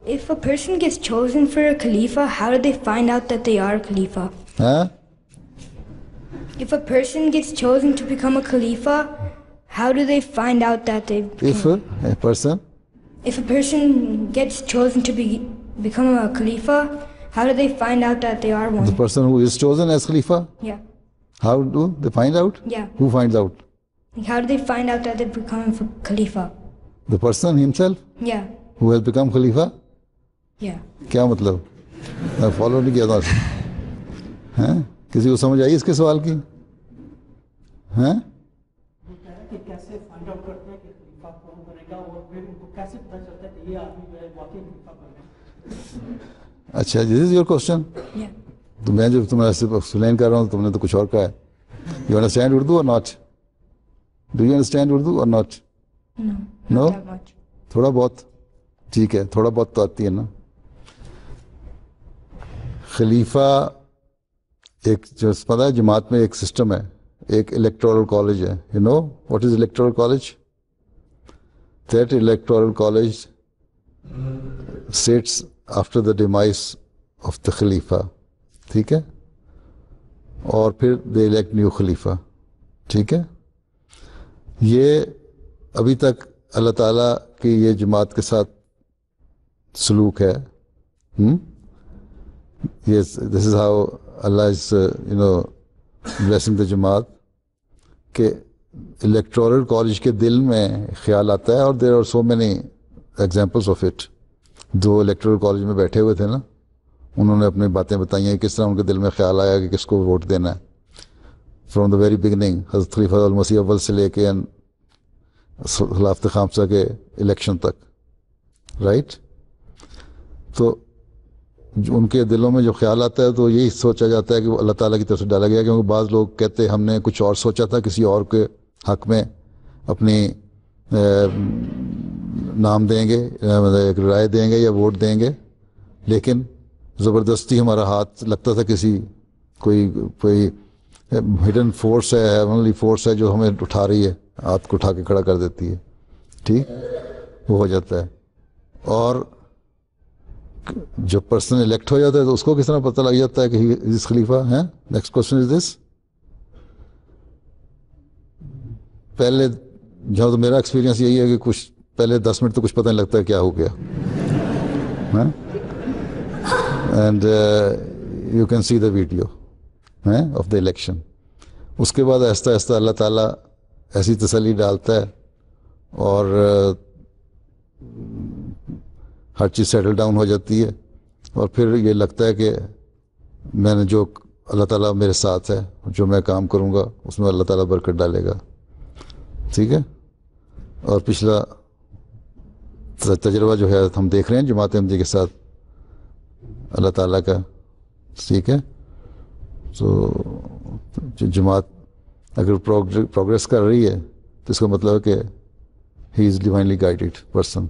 If a person gets chosen for a Khalifa, how do they find out that they are a Khalifa? Huh? If a person gets chosen to become a Khalifa, how do they find out that they If a person, If a person gets chosen to become a Khalifa, how do they find out that they are the one? person who is chosen as Khalifa, Yeah. how do they find out? Yeah. Who finds out? How do they find out that they become a Khalifa? The person himself Yeah. who has become Khalifa? Yeah. کیا مطلب؟ میں follow نہیں کیا تھا. ہیں کسی کو سمجھ آئی اس کے سوال کی؟ ہیں کہ کیسے فائنڈ آؤٹ کرتے ہیں کہ خلیفہ کون بنے گا اور پھر ان کو کیسے پتہ چلتا ہے کہ یہ آدمی جو ہے واقعی خلیفہ بنے گا؟ اچھا دس از یور کوشچن. Yeah. تو میں جو تمہیں ایسے ایکسپلین کر رہا ہوں تم نے تو کچھ اور کہا ہے. یو انڈرسٹینڈ اردو اور not? Do you understand Urdu اور not? No. No? Not that much. تھوڑا بہت ٹھیک ہے, تھوڑا بہت تو آتی ہے نا. خلیفہ ایک جو پتہ ہے جماعت میں ایک سسٹم ہے, ایک الیکٹورل کالج ہے. You know what is electoral college? That electoral college sets after the demise of the خلیفہ, ٹھیک ہے, اور پھر دے الیکٹ نیو خلیفہ, ٹھیک ہے. یہ ابھی تک اللہ تعالیٰ کی یہ جماعت کے ساتھ سلوک ہے. دس is how Allah is blessing دا جماعت, کہ الیکٹورل کالج کے دل میں خیال آتا ہے, اور there are so many examples of it. جو الیکٹورل کالج میں بیٹھے ہوئے تھے نا, انہوں نے اپنی باتیں بتائی ہیں کس طرح ان کے دل میں خیال آیا کہ کس کو ووٹ دینا ہے. فرام دا ویری بگننگ حضرت خلیفہ المسیح اول سے لے کے خلافت خامسہ کے الیکشن تک, رائٹ. تو ان کے دلوں میں جو خیال آتا ہے تو یہی سوچا جاتا ہے کہ وہ اللہ تعالیٰ کی طرف سے ڈالا گیا, کیونکہ بعض لوگ کہتے ہیں ہم نے کچھ اور سوچا تھا, کسی اور کے حق میں اپنی نام دیں گے, ایک رائے دیں گے یا ووٹ دیں گے, لیکن زبردستی ہمارا ہاتھ لگتا تھا کسی کوئی ہڈن فورس ہے, ہیونلی فورس ہے جو ہمیں اٹھا رہی ہے, ہاتھ کو اٹھا کے کھڑا کر دیتی ہے, ٹھیک, وہ ہو جاتا ہے. اور جب پرسن الیکٹ ہو جاتا ہے تو اس کو کس طرح پتہ لگ جاتا ہے کہ اس خلیفہ ہیں. نیکسٹ کوشچن از دس. پہلے جہاں تو میرا ایکسپیرینس یہی ہے کہ کچھ پہلے 10 منٹ تو کچھ پتہ نہیں لگتا ہے کیا ہو گیا, and you can see the video of the election. اس کے بعد آہستہ آہستہ اللہ تعالیٰ ایسی تسلی ڈالتا ہے اور ہر چیز سیٹل ڈاؤن ہو جاتی ہے, اور پھر یہ لگتا ہے کہ میں نے جو اللہ تعالیٰ میرے ساتھ ہے, جو میں کام کروں گا اس میں اللہ تعالیٰ برکت ڈالے گا, ٹھیک ہے. اور پچھلا تجربہ جو ہے ہم دیکھ رہے ہیں جماعت احمدیہ کے ساتھ اللہ تعالیٰ کا, ٹھیک ہے. تو جماعت اگر پروگریس کر رہی ہے تو اس کا مطلب ہے کہ ہی از ڈیوائنلی گائیڈڈ پرسن.